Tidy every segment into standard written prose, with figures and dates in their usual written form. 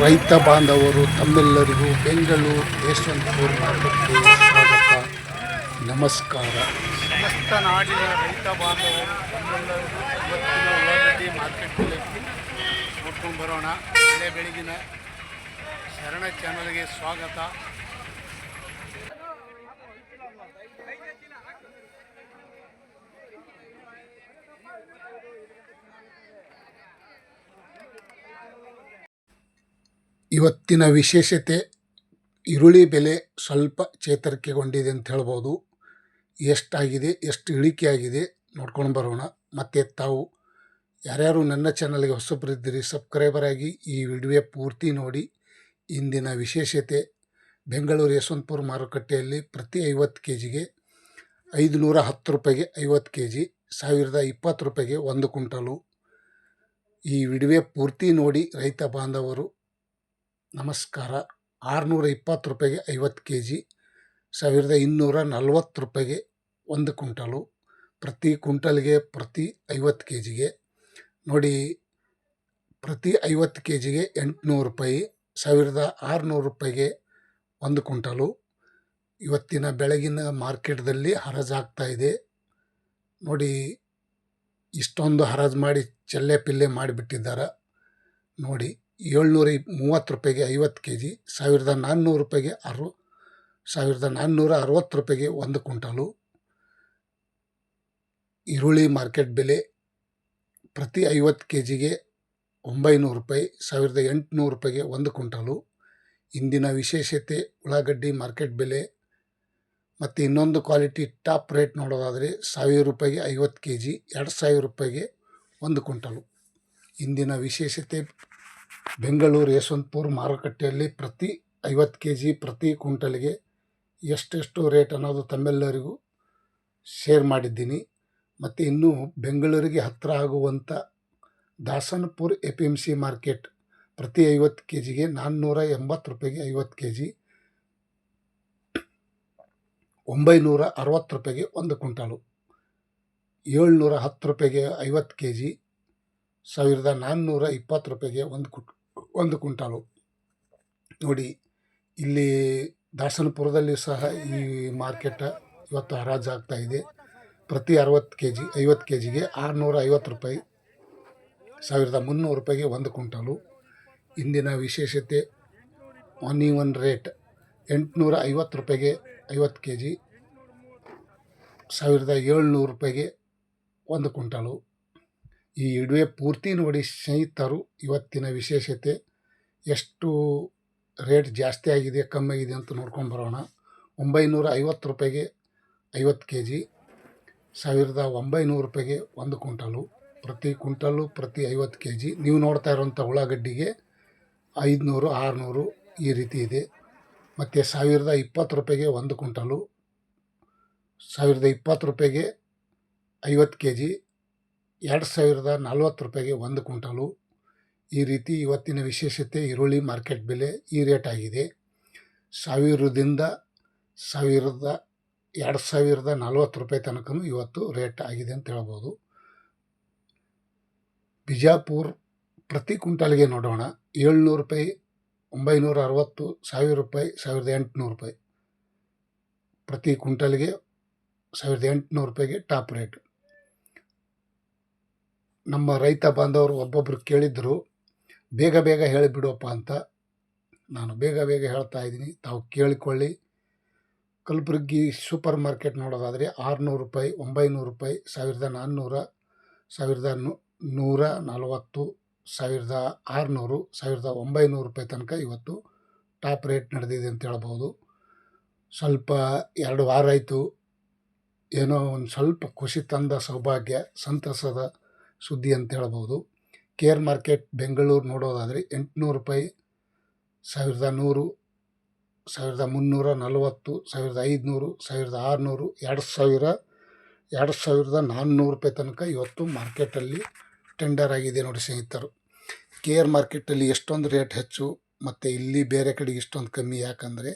ರೈತ ಬಾಂಧವರು ತಮ್ಮೆಲ್ಲರಿಗೂ ಬೆಂಗಳೂರು ಯಶವಂತಪುರ ಮಾರ್ಕೆಟ್ಗೆ ಸ್ವಾಗತ. ನಮಸ್ಕಾರ. ಸಮಸ್ತ ನಾಡಿನ ರೈತ ಬಾಂಧವರು ತಮ್ಮೆಲ್ಲರಿಗೂ ಇವತ್ತಿನ ಉಳ್ಳಾಗಡ್ಡಿ ಮಾರ್ಕೆಟ್ ಬೆಲೆಗೆ ನೋಡ್ಕೊಂಡು ಬರೋಣ. ಬೆಳಗಿನ ಶರಣ ಚಾನಲ್ಗೆ ಸ್ವಾಗತ. ಇವತ್ತಿನ ವಿಶೇಷತೆ ಈರುಳ್ಳಿ ಬೆಲೆ ಸ್ವಲ್ಪ ಚೇತರಿಕೆಗೊಂಡಿದೆ ಅಂತ ಹೇಳ್ಬೋದು. ಎಷ್ಟಾಗಿದೆ, ಎಷ್ಟು ಇಳಿಕೆ ಆಗಿದೆ ನೋಡ್ಕೊಂಡು ಬರೋಣ. ಮತ್ತು ತಾವು ಯಾರ್ಯಾರು ನನ್ನ ಚಾನಲ್ಗೆ ಹೊಸಬರಿದ್ದೀರಿ ಸಬ್ಸ್ಕ್ರೈಬರ್ ಆಗಿ ಈ ವಿಡಿಯೋ ಪೂರ್ತಿ ನೋಡಿ. ಇಂದಿನ ವಿಶೇಷತೆ ಬೆಂಗಳೂರು ಯಶವಂತಪುರ ಮಾರುಕಟ್ಟೆಯಲ್ಲಿ ಪ್ರತಿ 50 kgಗೆ 510 ರೂಪಾಯಿಗೆ 50 kg, 1020 ರೂಪಾಯಿಗೆ 1 ಕ್ವಿಂಟಲು. ಈ ವಿಡಿಯೋ ಪೂರ್ತಿ ನೋಡಿ ರೈತ ಬಾಂಧವರು. ನಮಸ್ಕಾರ. 620 ರೂಪಾಯಿಗೆ 50 kg, 1240 ರೂಪಾಯಿಗೆ 1 ಕ್ವಿಂಟಲು. ಪ್ರತಿ ಕ್ವಿಂಟಲ್ಗೆ ಪ್ರತಿ 50 kgಗೆ ನೋಡಿ. ಪ್ರತಿ 50 kgಗೆ 800 ರೂಪಾಯಿ, 1600 ರೂಪಾಯಿಗೆ 1 ಕ್ವಿಂಟಲು. ಇವತ್ತಿನ ಬೆಳಗಿನ ಮಾರ್ಕೆಟ್ದಲ್ಲಿ ಹರಾಜಾಗ್ತಾ ಇದೆ ನೋಡಿ. ಇಷ್ಟೊಂದು ಹರಾಜು ಮಾಡಿ ಚೆಲ್ಲೆ ಪಿಲ್ಲೆ ಮಾಡಿಬಿಟ್ಟಿದ್ದಾರೆ ನೋಡಿ. 730 ರೂಪಾಯಿಗೆ 50 kg, 1400 ರೂಪಾಯಿಗೆ 1460 ರೂಪಾಯಿಗೆ 1 ಕ್ವಿಂಟಲು. ಈರುಳ್ಳಿ ಮಾರ್ಕೆಟ್ ಬೆಲೆ ಪ್ರತಿ 50 kgಗೆ 900 ರೂಪಾಯಿ, 1800 ರೂಪಾಯಿಗೆ 1 ಕ್ವಿಂಟಲು. ಇಂದಿನ ವಿಶೇಷತೆ ಉಳ್ಳಾಗಡ್ಡಿ ಮಾರ್ಕೆಟ್ ಬೆಲೆ. ಮತ್ತು ಇನ್ನೊಂದು ಕ್ವಾಲಿಟಿ ಟಾಪ್ ರೇಟ್ ನೋಡೋದಾದರೆ 1000 ರೂಪಾಯಿಗೆ 50 kg, 2000 ರೂಪಾಯಿಗೆ 1 ಕ್ವಿಂಟಲು. ಇಂದಿನ ವಿಶೇಷತೆ ಬೆಂಗಳೂರು ಯಶವಂತಪುರ ಮಾರುಕಟ್ಟೆಯಲ್ಲಿ ಪ್ರತಿ 50 kg ಪ್ರತಿ ಕ್ವಿಂಟಲ್ಗೆ ಎಷ್ಟೆಷ್ಟು ರೇಟ್ ಅನ್ನೋದು ತಮ್ಮೆಲ್ಲರಿಗೂ ಶೇರ್ ಮಾಡಿದ್ದೀನಿ. ಮತ್ತು ಇನ್ನೂ ಬೆಂಗಳೂರಿಗೆ ಹತ್ತಿರ ಆಗುವಂಥ ದಾಸನಪುರ APMC ಮಾರ್ಕೆಟ್ ಪ್ರತಿ 50 kgಗೆ 480 ರೂಪಾಯಿಗೆ 50 kg, 960 ರೂಪಾಯಿಗೆ 1 ಕ್ವಿಂಟಲು. 710 ರೂಪಾಯಿಗೆ 50 kg, 1420 ರೂಪಾಯಿಗೆ 1 ಕ್ವಿಂಟಲು ನೋಡಿ. ಇಲ್ಲಿ ದಾಸನಪುರದಲ್ಲಿ ಸಹ ಈ ಮಾರ್ಕೆಟ್ ಇವತ್ತು ಹರಾಜಾಗ್ತಾ ಇದೆ. ಪ್ರತಿ 50 kgಗೆ 650 ರೂಪಾಯಿ, 1300 ರೂಪಾಯಿಗೆ 1 ಕ್ವಿಂಟಲು. ಇಂದಿನ ವಿಶೇಷತೆ ಆನಿವನ್ ರೇಟ್ 850 ರೂಪಾಯಿಗೆ 50 kg, 1700 ರೂಪಾಯಿಗೆ 1 ಕ್ವಿಂಟಲು. ಈ ವಿಡಿಯೋ ಪೂರ್ತಿ ನೋಡಿ ಸ್ನೇಹಿತರು. ಇವತ್ತಿನ ವಿಶೇಷತೆ ಎಷ್ಟು ರೇಟ್ ಜಾಸ್ತಿ ಆಗಿದೆ ಕಮ್ಮಿ ಆಗಿದೆ ಅಂತ ನೋಡ್ಕೊಂಡು ಬರೋಣ. 950 ರೂಪಾಯಿಗೆ 50 kg, 1900 ರೂಪಾಯಿಗೆ 1 ಕ್ವಿಂಟಲು. ಪ್ರತಿ ಕ್ವಿಂಟಲು ಪ್ರತಿ 50 kg. ನೀವು ನೋಡ್ತಾ ಇರೋಂಥ ಉಳ್ಳಾಗಡ್ಡಿಗೆ 500, 600 ಈ ರೀತಿ ಇದೆ. ಮತ್ತು 1020 ರೂಪಾಯಿಗೆ 1 ಕ್ವಿಂಟಲು, 1020 ರೂಪಾಯಿಗೆ 50 kg, 2040 ರೂಪಾಯಿಗೆ 1 ಕ್ವಿಂಟಲು. ಈ ರೀತಿ ಇವತ್ತಿನ ವಿಶೇಷತೆ ಈರುಳ್ಳಿ ಮಾರ್ಕೆಟ್ ಬೆಲೆ ಈ ರೇಟ್ ಆಗಿದೆ. 1000ದಿಂದ 2040 ರೂಪಾಯಿ ತನಕ ಇವತ್ತು ರೇಟ್ ಆಗಿದೆ ಅಂತ ಹೇಳ್ಬೋದು. ಬಿಜಾಪುರ ಪ್ರತಿ ಕ್ವಿಂಟಲ್ಗೆ ನೋಡೋಣ. 700 ರೂಪಾಯಿ, 960, 1000 ರೂಪಾಯಿ, 1800 ರೂಪಾಯಿ. ಪ್ರತಿ ಕ್ವಿಂಟಲ್ಗೆ 1800 ರೂಪಾಯಿಗೆ ಟಾಪ್ ರೇಟ್. ನಮ್ಮ ರೈತ ಬಾಂಧವರು ಒಬ್ಬೊಬ್ಬರು ಕೇಳಿದ್ರು ಬೇಗ ಬೇಗ ಹೇಳಿಬಿಡುವಪ್ಪ ಅಂತ. ನಾನು ಬೇಗ ಬೇಗ ಹೇಳ್ತಾ ಇದ್ದೀನಿ, ತಾವು ಕೇಳಿಕೊಳ್ಳಿ. ಕಲಬುರಗಿ ಸೂಪರ್ ಮಾರ್ಕೆಟ್ ನೋಡೋದಾದರೆ 600 ರೂಪಾಯಿ, 900 ರೂಪಾಯಿ, 1400, 1140, 1600, 1900 ರೂಪಾಯಿ ತನಕ ಇವತ್ತು ಟಾಪ್ ರೇಟ್ ನಡೆದಿದೆ ಅಂತ ಹೇಳ್ಬೋದು. ಸ್ವಲ್ಪ 2 ವಾರ ಆಯಿತು. ಏನೋ ಒಂದು ಸ್ವಲ್ಪ ಖುಷಿ ತಂದ ಸೌಭಾಗ್ಯ, ಸಂತಸದ ಸುದ್ದಿ ಅಂತ ಹೇಳ್ಬೋದು. ಕೇರ್ ಮಾರ್ಕೆಟ್ ಬೆಂಗಳೂರು ನೋಡೋದಾದರೆ 800 ರೂಪಾಯಿ, 1100, 1340, 1500, 1600, 2000, 2400 ರೂಪಾಯಿ ತನಕ ಇವತ್ತು ಮಾರ್ಕೆಟಲ್ಲಿ ಟೆಂಡರ್ ಆಗಿದೆ ನೋಡಿ ಸ್ನೇಹಿತರು. ಕೇರ್ ಮಾರ್ಕೆಟಲ್ಲಿ ಎಷ್ಟೊಂದು ರೇಟ್ ಹೆಚ್ಚು ಮತ್ತು ಇಲ್ಲಿ ಬೇರೆ ಕಡೆಗೆ ಇಷ್ಟೊಂದು ಕಮ್ಮಿ. ಯಾಕಂದರೆ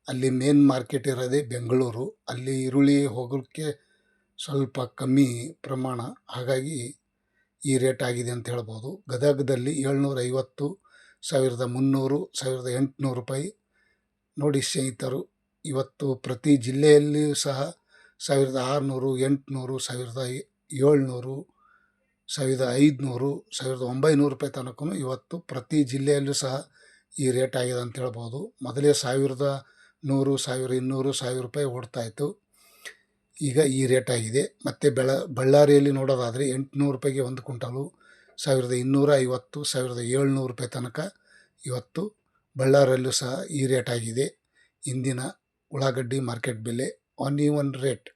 ಅಲ್ಲಿ ಮೇನ್ ಮಾರ್ಕೆಟ್ ಇರೋದೇ ಬೆಂಗಳೂರು. ಅಲ್ಲಿ ಈರುಳ್ಳಿ ಹೋಗೋಕ್ಕೆ ಸ್ವಲ್ಪ ಕಮ್ಮಿ ಪ್ರಮಾಣ, ಹಾಗಾಗಿ ಈ ರೇಟ್ ಆಗಿದೆ ಅಂತ ಹೇಳ್ಬೋದು. ಗದಗದಲ್ಲಿ 750, 1300, 1800 ರೂಪಾಯಿ. ನೋಡಿ ಸ್ನೇಹಿತರು, ಇವತ್ತು ಪ್ರತಿ ಜಿಲ್ಲೆಯಲ್ಲಿಯೂ ಸಹ 1600, 800, 1700, 1500, 1900 ರೂಪಾಯಿ ತನಕ ಇವತ್ತು ಪ್ರತಿ ಜಿಲ್ಲೆಯಲ್ಲೂ ಸಹ ಈ ರೇಟ್ ಆಗಿದೆ ಅಂತ ಹೇಳ್ಬೋದು. ಮೊದಲೇ 1100, 1200, 1000 ರೂಪಾಯಿ ಓಡ್ತಾಯಿತ್ತು. ಈಗ ಈ ರೇಟ್ ಆಗಿದೆ. ಮತ್ತು ಬಳ್ಳಾರಿಯಲ್ಲಿ ನೋಡೋದಾದರೆ 800 ರೂಪಾಯಿಗೆ ಒಂದು ಕ್ವಿಂಟಾಲು, 1250, 1700 ರೂಪಾಯಿ ತನಕ ಇವತ್ತು ಬಳ್ಳಾರಿಯಲ್ಲೂ ಸಹ ಈ ರೇಟ್ ಆಗಿದೆ. ಇಂದಿನ ಉಳ್ಳಾಗಡ್ಡಿ ಮಾರ್ಕೆಟ್ ಬೆಲೆ अनइवन रेट।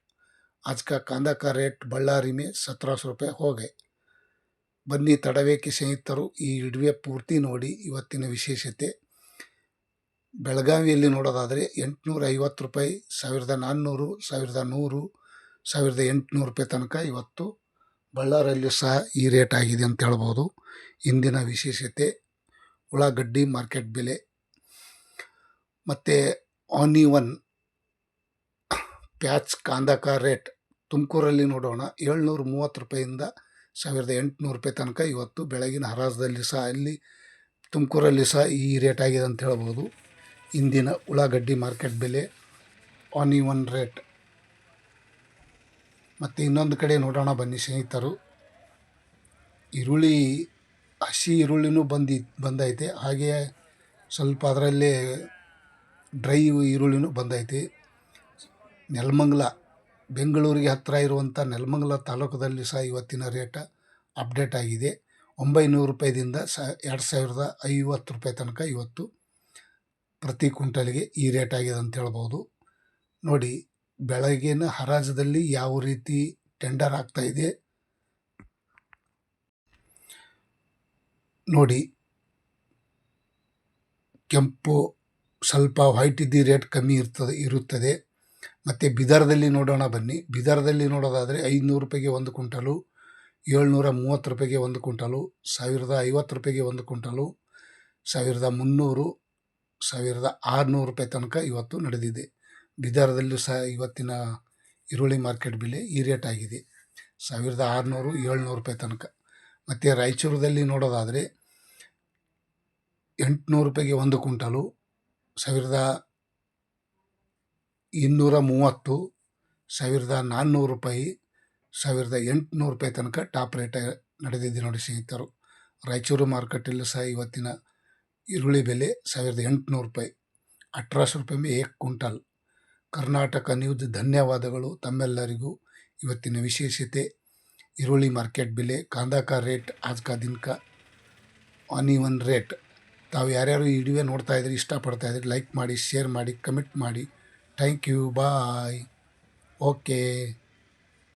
आज का कांदा का रेट बಳ್ಳಾರಿ में 1700 ರೂಪಾಯಿ हो गए। ಬನ್ನಿ ತಡವೇಕೆ ಸ್ನೇಹಿತರು, ಈ ವಿಡಿಯೋ ಪೂರ್ತಿ ನೋಡಿ. ಇವತ್ತಿನ ವಿಶೇಷತೆ ಬೆಳಗಾವಿಯಲ್ಲಿ ನೋಡೋದಾದರೆ 850 ರೂಪಾಯಿ, 1400, 1100, 1800 ರೂಪಾಯಿ ತನಕ ಇವತ್ತು ಬಳ್ಳಾರಿಯಲ್ಲೂ ಸಹ ಈ ರೇಟ್ ಆಗಿದೆ ಅಂತ ಹೇಳ್ಬೋದು. ಇಂದಿನ ವಿಶೇಷತೆ ಉಳ್ಳಾಗಡ್ಡಿ ಮಾರ್ಕೆಟ್ ಬೆಲೆ. ಮತ್ತು ऑनिवन ಪ್ಯಾಚ್ ಕಾಂದಾ ಕಾ ರೇಟ್ ತುಮಕೂರಲ್ಲಿ ನೋಡೋಣ, 730 ರೂಪಾಯಿಂದ 1800 ರೂಪಾಯಿ ತನಕ ಇವತ್ತು ಬೆಳಗಿನ ಹರಾಜದಲ್ಲಿ ಸಹ ಅಲ್ಲಿ ತುಮಕೂರಲ್ಲಿ ಸಹ ಈ ರೇಟ್ ಆಗಿದೆ ಅಂತ ಹೇಳ್ಬೋದು. ಇಂದಿನ ಉಳ್ಳಾಗಡ್ಡಿ ಮಾರ್ಕೆಟ್ ಬೆಲೆ ऑनिवन ರೇಟ್. ಮತ್ತು ಇನ್ನೊಂದು ಕಡೆ ನೋಡೋಣ ಬನ್ನಿ ಸ್ನೇಹಿತರು, ಈರುಳ್ಳಿ, ಹಸಿ ಈರುಳ್ಳಿನೂ ಬಂದೈತೆ, ಹಾಗೆಯೇ ಸ್ವಲ್ಪ ಅದರಲ್ಲೇ ಡ್ರೈ ಈರುಳ್ಳಿನೂ ಬಂದೈತಿ. ನೆಲಮಂಗಲ, ಬೆಂಗಳೂರಿಗೆ ಹತ್ತಿರ ಇರುವಂಥ ನೆಲಮಂಗಲ ತಾಲೂಕದಲ್ಲಿ ಸಹ ಇವತ್ತಿನ ರೇಟ್ ಅಪ್ಡೇಟ್ ಆಗಿದೆ. 900 ರೂಪಾಯಿದಿಂದ 2050 ರೂಪಾಯಿ ತನಕ ಇವತ್ತು ಪ್ರತಿ ಕ್ವಿಂಟಲ್ಗೆ ಈ ರೇಟ್ ಆಗಿದೆ ಅಂತ ಹೇಳ್ಬೋದು. ನೋಡಿ ಬೆಳಗಿನ ಹರಾಜದಲ್ಲಿ ಯಾವ ರೀತಿ ಟೆಂಡರ್ ಆಗ್ತಾಯಿದೆ ನೋಡಿ. ಕೆಂಪು ಸ್ವಲ್ಪ ವೈಟ್ ಇದ್ದು ರೇಟ್ ಕಮ್ಮಿ ಇರುತ್ತದೆ. ಮತ್ತು ಬಿದರ್ದಲ್ಲಿ ನೋಡೋಣ ಬನ್ನಿ. ಬಿದರ್ದಲ್ಲಿ ನೋಡೋದಾದರೆ 500 ರೂಪಾಯಿಗೆ ಒಂದು ಕ್ವಿಂಟಲು, 730 ರೂಪಾಯಿಗೆ ಒಂದು ಕ್ವಿಂಟಲು, 1050 ರೂಪಾಯಿಗೆ ಒಂದು ಕ್ವಿಂಟಲು, 1300, 1600 ರೂಪಾಯಿ ತನಕ ಇವತ್ತು ನಡೆದಿದೆ. ಬಿದರ್ದಲ್ಲೂ ಸಹ ಇವತ್ತಿನ ಈರುಳ್ಳಿ ಮಾರ್ಕೆಟ್ ಬೆಲೆ ಈ ರೇಟ್ ಆಗಿದೆ, 1600, 700 ರೂಪಾಯಿ ತನಕ. ಮತ್ತು ರಾಯಚೂರದಲ್ಲಿ ನೋಡೋದಾದರೆ 800 ರೂಪಾಯಿಗೆ ಒಂದು ಕ್ವಿಂಟಲು, 1230, 1400 ರೂಪಾಯಿ, 1800 ರೂಪಾಯಿ ತನಕ ಟಾಪ್ ರೇಟ್ ನಡೆದಿದೆ ನೋಡಿ ಸ್ನೇಹಿತರು. ರಾಯಚೂರು ಮಾರ್ಕೆಟಲ್ಲೂ ಸಹ ಇವತ್ತಿನ ಈರುಳ್ಳಿ ಬೆಲೆ 1800 ರೂಪಾಯಿ, 1800 ರೂಪಾಯಿ ಮೇ 1 ಕ್ವಿಂಟಲ್. ಕರ್ನಾಟಕ ನ್ಯೂಸ್ ಧನ್ಯವಾದಗಳು ತಮ್ಮೆಲ್ಲರಿಗೂ. ಇವತ್ತಿನ ವಿಶೇಷತೆ ಈರುಳ್ಳಿ ಮಾರ್ಕೆಟ್ ಬೆಲೆ, ಕಾಂದಾ ಕಾ ರೇಟ್, ಆಜ್ ಕಾ ದಿನ ಕಾ ऑनिवन ರೇಟ್. ತಾವು ಯಾರ್ಯಾರು ಈ ವಿಡಿಯೋ ನೋಡ್ತಾ ಇದ್ರಿ, ಇಷ್ಟಪಡ್ತಾ ಇದ್ರಿ, ಲೈಕ್ ಮಾಡಿ, ಶೇರ್ ಮಾಡಿ, ಕಮೆಂಟ್ ಮಾಡಿ. Thank you, bye. ಓಕೆ.